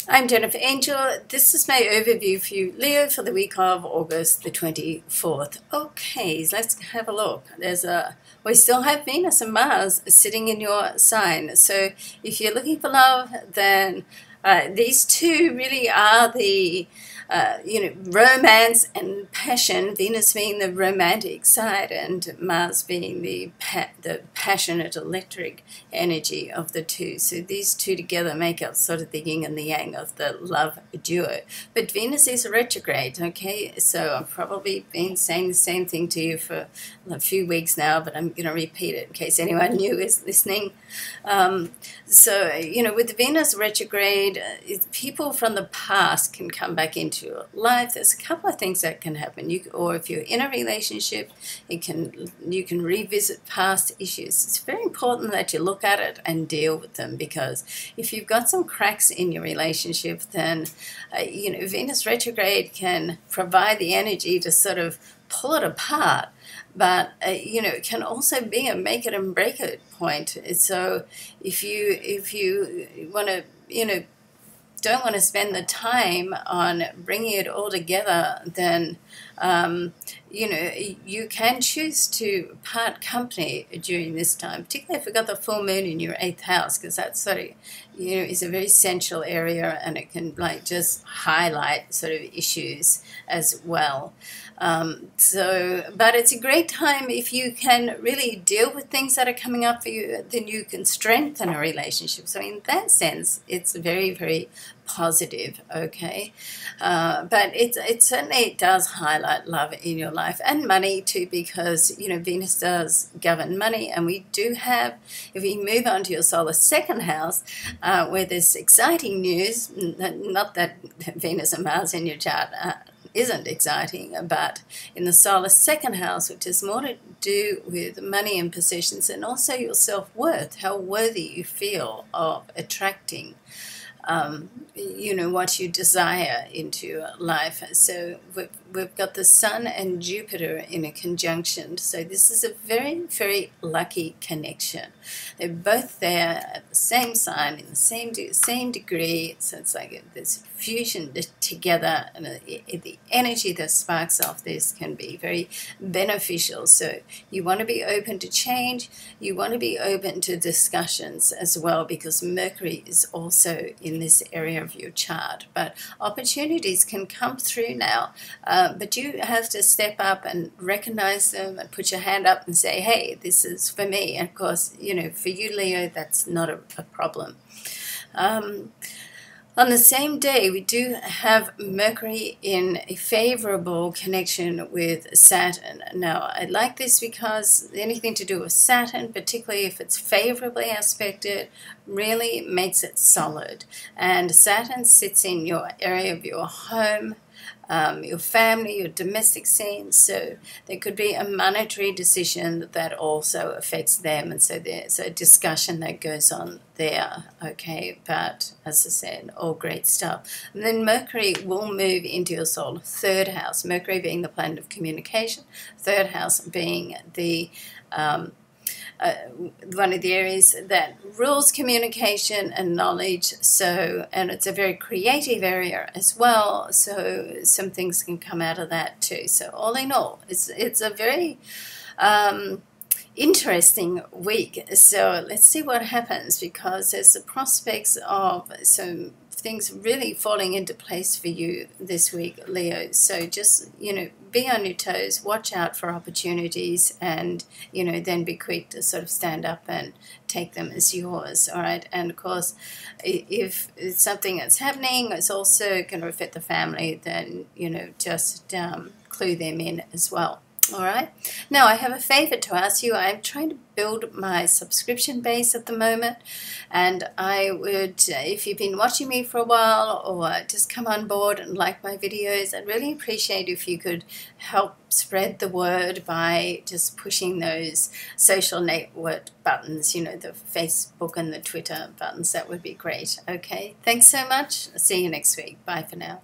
I'm Jennifer Angel. This is my overview for you, Leo, for the week of August the 24th. Okay, so let's have a look. We still have Venus and Mars sitting in your sign. So if you're looking for love, then these two really are the romance and passion, Venus being the romantic side and Mars being the passionate electric energy of the two. So these two together make up sort of the yin and the yang of the love duo. But Venus is retrograde, okay? So I've probably been saying the same thing to you for a few weeks now, but I'm going to repeat it in case anyone new is listening. With the Venus retrograde, people from the past can come back into your life. There's a couple of things that can happen. Or if you're in a relationship, you can revisit past issues. It's very important that you look at it and deal with them, because if you've got some cracks in your relationship, then Venus retrograde can provide the energy to sort of pull it apart. But it can also be a make it and break it point. So if you want to don't want to spend the time on bringing it all together, then you can choose to part company during this time, particularly if you've got the full moon in your 8th house, because that sort of is a very central area, and it can just highlight sort of issues as well. But it's a great time if you can really deal with things that are coming up for you, then you can strengthen a relationship. So in that sense, it's very, very positive, okay? But it certainly does highlight love in your life, and money too, because Venus does govern money, and we do have, if we move on to your solar 2nd house, where there's exciting news, not that Venus and Mars in your chart isn't exciting, but in the solar 2nd house, which is more to do with money and possessions, and also your self-worth, how worthy you feel of attracting what you desire into life. So we've got the Sun and Jupiter in a conjunction. So this is a very, very lucky connection. They're both there at the same sign, in the same degree. So it's like this fusion together, and the energy that sparks off this can be very beneficial. So you want to be open to change. You want to be open to discussions as well, because Mercury is also in this area of your chart. But opportunities can come through now, but you have to step up and recognize them and put your hand up and say, hey, this is for me. And of course, for you, Leo, that's not a problem. On the same day, we do have Mercury in a favorable connection with Saturn. Now, I like this because anything to do with Saturn, particularly if it's favorably aspected, really makes it solid. And Saturn sits in your area of your home, your family, your domestic scene. So there could be a monetary decision that also affects them, and so there's a discussion that goes on there, okay? But as I said, all great stuff. And then Mercury will move into your solar 3rd house, Mercury being the planet of communication, 3rd house being the one of the areas that rules communication and knowledge. And it's a very creative area as well, so some things can come out of that too. So all in all, it's a very interesting week. So let's see what happens, because there's the prospects of some things really falling into place for you this week, Leo. So just, be on your toes, watch out for opportunities, and, then be quick to sort of stand up and take them as yours, all right? And, of course, if it's something that's happening, it's also going to affect the family, then, just clue them in as well. All right. Now, I have a favor to ask you. I'm trying to build my subscription base at the moment, and I would, if you've been watching me for a while or just come on board and like my videos, I'd really appreciate if you could help spread the word by just pushing those social network buttons, the Facebook and the Twitter buttons. That would be great. Okay. Thanks so much. See you next week. Bye for now.